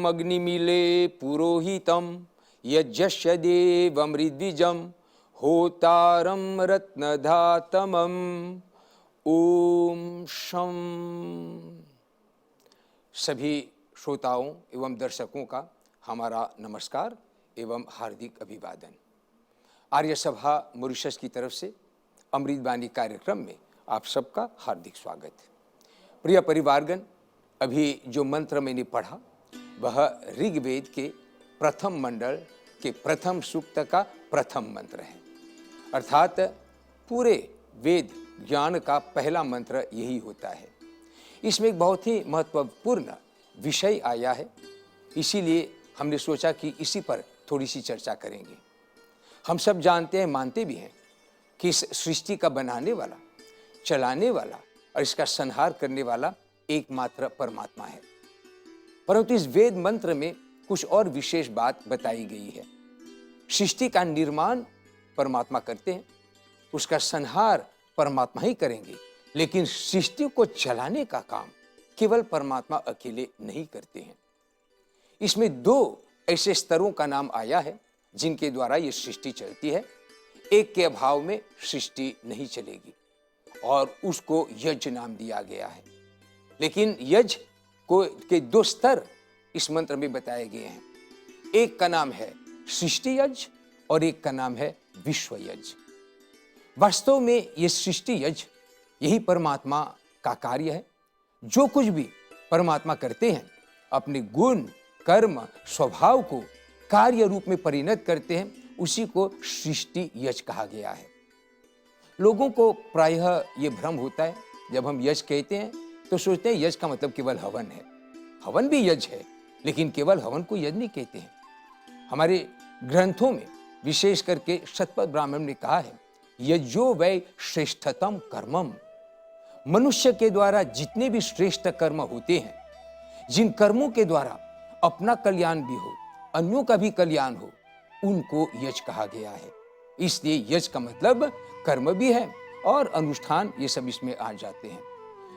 अग्निमीले पुरोहितं यज्ञस्य देवमृद्विजं होतारं रत्नधातमम्। ओम शं। सभी श्रोताओं एवं दर्शकों का हमारा नमस्कार एवं हार्दिक अभिवादन। आर्य सभा मॉरिशस की तरफ से अमृतवाणी कार्यक्रम में आप सबका हार्दिक स्वागत। प्रिय परिवारगण, अभी जो मंत्र मैंने पढ़ा वह ऋग्वेद के प्रथम मंडल के प्रथम सूक्त का प्रथम मंत्र है, अर्थात पूरे वेद ज्ञान का पहला मंत्र यही होता है। इसमें एक बहुत ही महत्वपूर्ण विषय आया है, इसीलिए हमने सोचा कि इसी पर थोड़ी सी चर्चा करेंगे। हम सब जानते हैं, मानते भी हैं कि इस सृष्टि का बनाने वाला, चलाने वाला और इसका संहार करने वाला एकमात्र परमात्मा है। परंतु इस वेद मंत्र में कुछ और विशेष बात बताई गई है। सृष्टि का निर्माण परमात्मा करते हैं, उसका संहार परमात्मा ही करेंगे, लेकिन सृष्टि को चलाने का काम केवल परमात्मा अकेले नहीं करते हैं। इसमें दो ऐसे स्तरों का नाम आया है जिनके द्वारा ये सृष्टि चलती है। एक के अभाव में सृष्टि नहीं चलेगी और उसको यज्ञ नाम दिया गया है। लेकिन यज्ञ के दो स्तर इस मंत्र में बताए गए हैं। एक का नाम है सृष्टि यज्ञ और एक का नाम है विश्व यज्ञ। वास्तव में ये सृष्टि यज्ञ यही परमात्मा का कार्य है। जो कुछ भी परमात्मा करते हैं, अपने गुण, कर्म, स्वभाव को कार्य रूप में परिणत करते हैं, उसी को सृष्टि यज्ञ कहा गया है। लोगों को प्रायः ये भ्रम होता है, जब हम यज्ञ कहते हैं तो सोचते हैं यज्ञ का मतलब केवल हवन है। हवन भी यज्ञ है, लेकिन केवल हवन को यज्ञ नहीं कहते हैं। हमारे ग्रंथों में विशेष करके शतपथ ब्राह्मण ने कहा है, यज्ञो वै श्रेष्ठतम कर्मम। मनुष्य के द्वारा जितने भी श्रेष्ठ कर्म होते हैं, जिन कर्मों के द्वारा अपना कल्याण भी हो, अन्यों का भी कल्याण हो, उनको यज्ञ कहा गया है। इसलिए यज्ञ का मतलब कर्म भी है और अनुष्ठान, ये सब इसमें आ जाते हैं।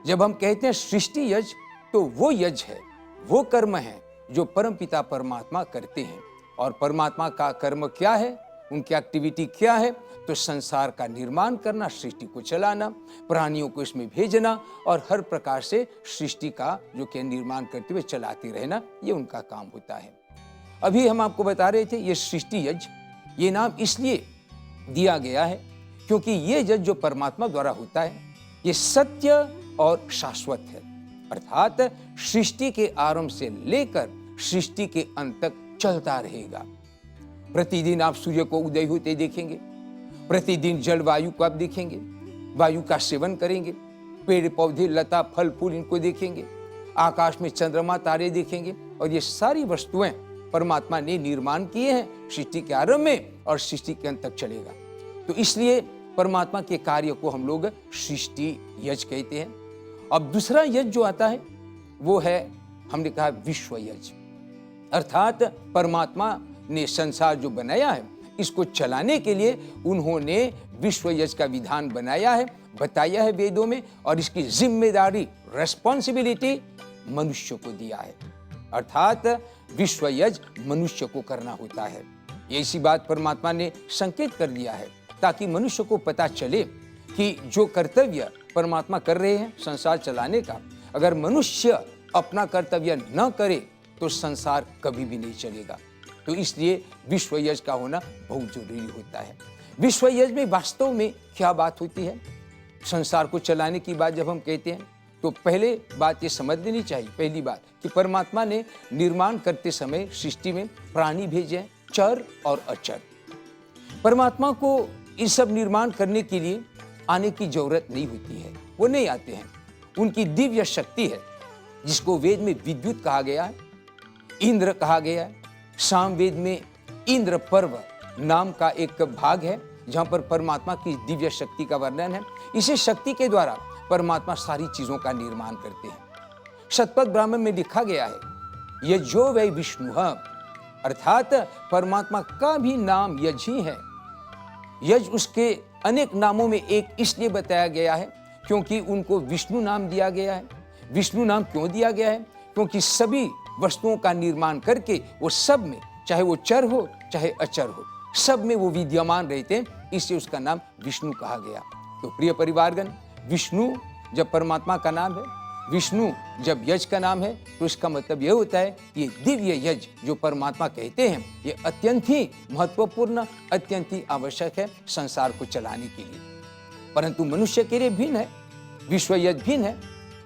जब हम कहते हैं सृष्टि यज्ञ, तो वो यज्ञ है, वो कर्म है जो परमपिता परमात्मा करते हैं। और परमात्मा का कर्म क्या है, उनकी एक्टिविटी क्या है? तो संसार का निर्माण करना, सृष्टि को चलाना, प्राणियों को इसमें भेजना और हर प्रकार से सृष्टि का जो कि निर्माण करते हुए चलाते रहना, ये उनका काम होता है। अभी हम आपको बता रहे थे, ये सृष्टि यज्ञ, ये नाम इसलिए दिया गया है क्योंकि ये यज्ञ जो परमात्मा द्वारा होता है, ये सत्य और शाश्वत है। अर्थात सृष्टि के आरंभ से लेकर सृष्टि के अंत तक चलता रहेगा। प्रतिदिन आप सूर्य को उदय होते देखेंगे, प्रतिदिन जलवायु को आप देखेंगे, वायु का सेवन करेंगे, पेड़ पौधे, लता, फल फूल, इनको देखेंगे, आकाश में चंद्रमा, तारे देखेंगे, और ये सारी वस्तुएं परमात्मा ने निर्माण किए हैं सृष्टि के आरंभ में और सृष्टि के अंत तक चलेगा। तो इसलिए परमात्मा के कार्य को हम लोग सृष्टि यज्ञ कहते हैं। अब दूसरा यज्ञ जो आता है वो है, हमने कहा विश्व यज्ञ। अर्थात परमात्मा ने संसार जो बनाया है, इसको चलाने के लिए उन्होंने विश्व यज्ञ का विधान बनाया है, बताया है वेदों में, और इसकी जिम्मेदारी, रेस्पॉन्सिबिलिटी मनुष्य को दिया है। अर्थात विश्व यज्ञ मनुष्य को करना होता है। ऐसी बात परमात्मा ने संकेत कर दिया है ताकि मनुष्य को पता चले कि जो कर्तव्य परमात्मा कर रहे हैं संसार चलाने का, अगर मनुष्य अपना कर्तव्य न करे तो संसार कभी भी नहीं चलेगा। तो इसलिए विश्व यज्ञ का होना बहुत जरूरी होता है। विश्व यज्ञ में वास्तव में क्या बात होती है? संसार को चलाने की बात जब हम कहते हैं तो पहले बात ये समझ लेनी चाहिए, पहली बात कि परमात्मा ने निर्माण करते समय सृष्टि में प्राणी भेजे, चर और अचर। परमात्मा को ये सब निर्माण करने के लिए आने की जरूरत नहीं होती है, वो नहीं आते हैं। उनकी दिव्य शक्ति है, जिसको वेद में विद्युत कहा गया है, इंद्र कहा गया है। सामवेद में इंद्र पर्व नाम का एक भाग है जहां पर परमात्मा की दिव्य शक्ति का वर्णन है। इसी शक्ति के द्वारा परमात्मा सारी चीजों का निर्माण करते हैं। शतपथ ब्राह्मण में लिखा गया है, ये जो वै विष्णु, अर्थात परमात्मा का भी नाम यज्ञ ही है। यज्ञ उसके अनेक नामों में एक इसलिए बताया गया है क्योंकि उनको विष्णु नाम दिया गया है। विष्णु नाम क्यों दिया गया है? क्योंकि सभी वस्तुओं का निर्माण करके वो सब में, चाहे वो चर हो चाहे अचर हो, सब में वो विद्यमान रहते हैं, इससे उसका नाम विष्णु कहा गया। तो प्रिय परिवारगण, विष्णु जब परमात्मा का नाम है, विष्णु जब यज का नाम है, तो इसका मतलब यह होता है कि ये दिव्य यज जो परमात्मा कहते हैं, ये अत्यंत ही महत्वपूर्ण, अत्यंत ही आवश्यक है संसार को चलाने के लिए। परंतु मनुष्य के लिए भिन्न है, विश्व यज भिन्न है।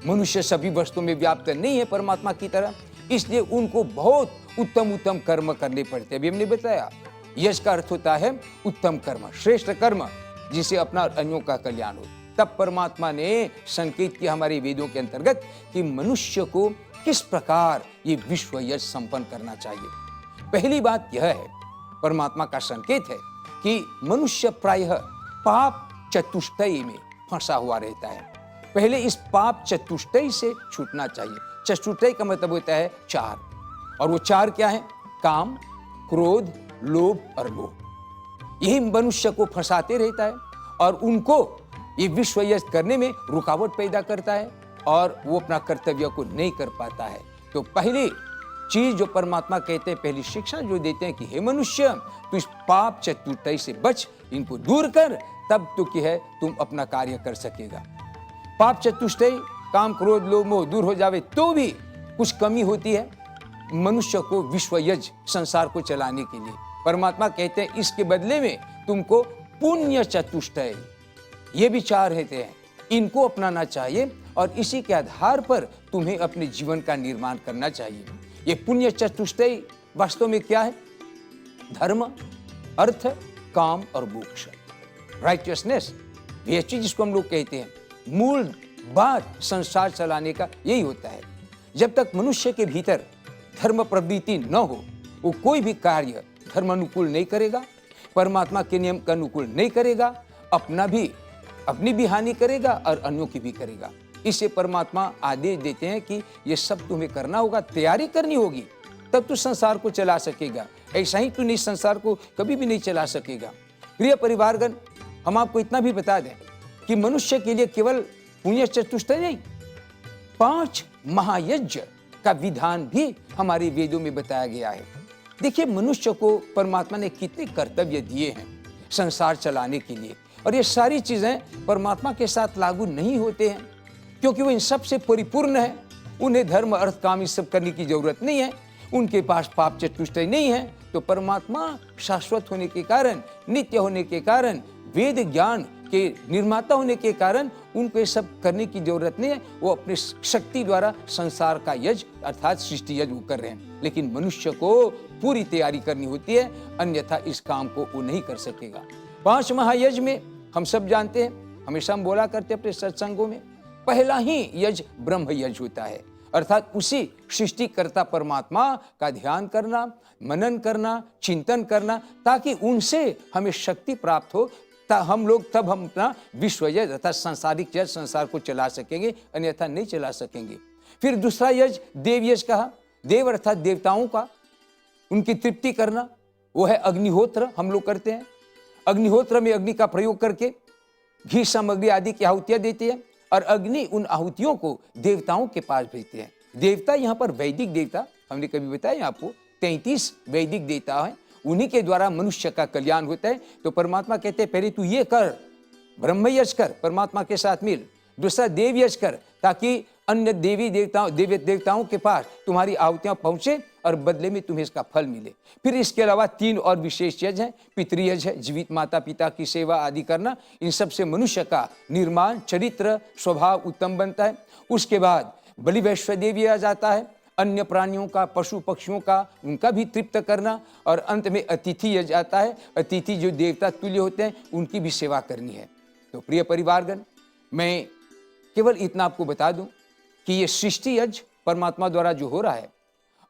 मनुष्य सभी वस्तुओं में व्याप्त नहीं है परमात्मा की तरह, इसलिए उनको बहुत उत्तम उत्तम कर्म करने पड़ते हैं। अभी हमने बताया यश का अर्थ होता है उत्तम कर्म, श्रेष्ठ कर्म, जिसे अपना अन्यों का कल्याण हो। तब परमात्मा ने संकेत किया हमारे वेदों के अंतर्गत कि मनुष्य को किस प्रकार ये विश्व यश संपन्न करना चाहिए। पहली बात यह है, परमात्मा का संकेत है कि मनुष्य प्रायः पाप चतुष्टय में फंसा हुआ रहता है। पहले इस पाप चतुष्टय से छूटना चाहिए। चतुष्टय का मतलब होता है चार, और वो चार क्या है? काम, क्रोध, लोभ और मोह। यही मनुष्य को फंसाते रहता है और उनको ये विश्व यश करने में रुकावट पैदा करता है और वो अपना कर्तव्य को नहीं कर पाता है। तो पहली चीज जो परमात्मा कहते हैं, पहली शिक्षा जो देते हैं कि हे मनुष्य, तू इस पाप चतुष्टय से बच, इनको दूर कर, तब तो क्या है तुम अपना कार्य कर सकेगा। पाप चतुष्टय, काम, क्रोध, लोभ, मोह दूर हो जावे तो भी कुछ कमी होती है मनुष्य को विश्व यज संसार को चलाने के लिए। परमात्मा कहते हैं इसके बदले में तुमको पुण्य चतुष्टय, ये विचार रहते हैं, इनको अपनाना चाहिए और इसी के आधार पर तुम्हें अपने जीवन का निर्माण करना चाहिए। ये पुण्य चतुष्टय वास्तव में क्या है? धर्म, अर्थ, काम और मोक्ष, राइटियसनेस, virtue जिसको हम लोग कहते हैं। मूल बात संसार चलाने का यही होता है। जब तक मनुष्य के भीतर धर्म प्रवृत्ति न हो, वो कोई भी कार्य धर्म अनुकूल नहीं करेगा, परमात्मा के नियम के अनुकूल नहीं करेगा, अपनी भी हानि करेगा और अन्यों की भी करेगा। इससे परमात्मा आदेश देते हैं कि ये सब तुम्हें करना होगा, तैयारी करनी होगी, तब तू संसार को चला सकेगा। ऐसा ही तू नहीं संसार को कभी भी नहीं चला सकेगा। प्रिय परिवारगण, हम आपको इतना भी बता दें कि मनुष्य के लिए केवल पुण्य चतुष्टय नहीं, 5 महायज्ञ का विधान भी हमारे वेदों में बताया गया है। देखिए, मनुष्य को परमात्मा ने कितने कर्तव्य दिए हैं संसार चलाने के लिए, और ये सारी चीजें परमात्मा के साथ लागू नहीं होते हैं क्योंकि वो इन सब से परिपूर्ण है। उन्हें धर्म, अर्थ, काम इस सब करने की जरूरत नहीं है, उनके पास पाप चतुष्टय नहीं है। तो परमात्मा शाश्वत होने के कारण, नित्य होने के कारण, वेद ज्ञान के निर्माता होने के कारण उनको ये सब करने की जरूरत नहीं है। वो अपनी शक्ति द्वारा संसार का यज अर्थात सृष्टि यज वो कर रहे हैं, लेकिन मनुष्य को पूरी तैयारी करनी होती है, अन्यथा इस काम को वो नहीं कर सकेगा। 5 महायज में हम सब जानते हैं, हमेशा हम बोला करते अपने सत्संगों में, पहला ही यज ब्रह्म यज होता है, अर्थात उसी सृष्टिकर्ता परमात्मा का ध्यान करना, मनन करना, चिंतन करना, ताकि उनसे हमें शक्ति प्राप्त हो, हम अपना विश्व यज अर्थात सांसारिक यज संसार को चला सकेंगे, अन्यथा नहीं चला सकेंगे। फिर दूसरा यज देव यज कहा, देव अर्थात देवताओं का, उनकी तृप्ति करना, वो है अग्निहोत्र हम लोग करते हैं। अग्निहोत्र में अग्नि का प्रयोग करके घी सामग्री आदि की आहुतियां देते हैं और अग्नि उन आहुतियों को देवताओं के पास भेजते हैं। देवता यहाँ पर वैदिक देवता, हमने कभी बताया आपको 33 वैदिक देवता हैं, उन्हीं के द्वारा मनुष्य का कल्याण होता है। तो परमात्मा कहते हैं पहले तू ये कर, ब्रह्म यज कर, परमात्मा के साथ मिल, दूसरा देव यज कर, ताकि अन्य देवी देवताओं के पास तुम्हारी आहुतियां पहुंचे और बदले में तुम्हें इसका फल मिले। फिर इसके अलावा 3 और विशेष यज हैं, पितृयज है, जीवित माता पिता की सेवा आदि करना, इन सब से मनुष्य का निर्माण, चरित्र, स्वभाव उत्तम बनता है। उसके बाद बलि वैश्वदेव यज आता है, अन्य प्राणियों का, पशु पक्षियों का, उनका भी तृप्त करना, और अंत में अतिथि यज आता है, अतिथि जो देवता तुल्य होते हैं उनकी भी सेवा करनी है। तो प्रिय परिवारगण, मैं केवल इतना आपको बता दूं कि ये सृष्टि यज परमात्मा द्वारा जो हो रहा है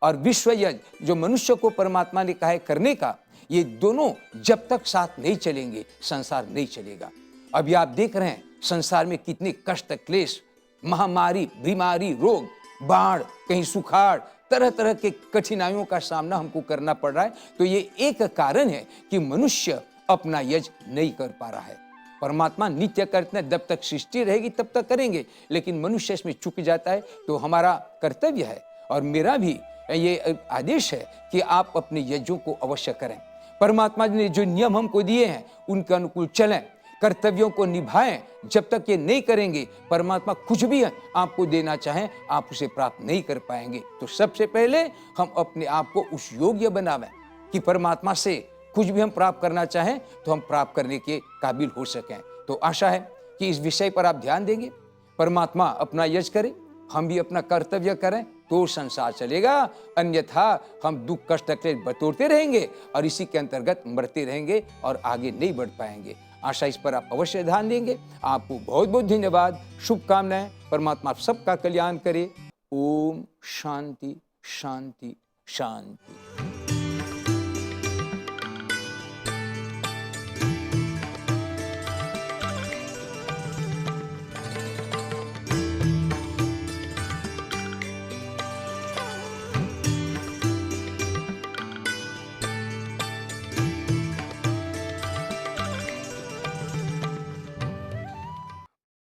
और विश्व यज जो मनुष्य को परमात्मा ने कहा है करने का, ये दोनों जब तक साथ नहीं चलेंगे संसार नहीं चलेगा। अभी आप देख रहे हैं संसार में कितने कष्ट, क्लेश, महामारी, बीमारी, रोग, बाढ़, कहीं सुखाड़, तरह तरह के कठिनाइयों का सामना हमको करना पड़ रहा है। तो ये एक कारण है कि मनुष्य अपना यज नहीं कर पा रहा है। परमात्मा नित्य करते हैं, जब तक सृष्टि रहेगी तब तक करेंगे, लेकिन मनुष्य इसमें चूक जाता है। तो हमारा कर्तव्य है और मेरा भी ये आदेश है कि आप अपने यज्ञों को अवश्य करें। परमात्मा ने जो नियम हमको दिए हैं उनके अनुकूल चलें, कर्तव्यों को निभाएं। जब तक ये नहीं करेंगे, परमात्मा कुछ भी आपको देना चाहें आप उसे प्राप्त नहीं कर पाएंगे। तो सबसे पहले हम अपने आप को उस योग्य बनावें कि परमात्मा से कुछ भी हम प्राप्त करना चाहें तो हम प्राप्त करने के काबिल हो सकें। तो आशा है कि इस विषय पर आप ध्यान देंगे, परमात्मा अपना यज्ञ करे, हम भी अपना कर्तव्य करें तो संसार चलेगा। अन्यथा हम दुख कष्ट तकलीफ बटोरते रहेंगे और इसी के अंतर्गत मरते रहेंगे और आगे नहीं बढ़ पाएंगे। आशा इस पर आप अवश्य ध्यान देंगे। आपको बहुत बहुत धन्यवाद, शुभकामनाएं। परमात्मा आप सबका कल्याण करे। ओम शांति शांति शांति।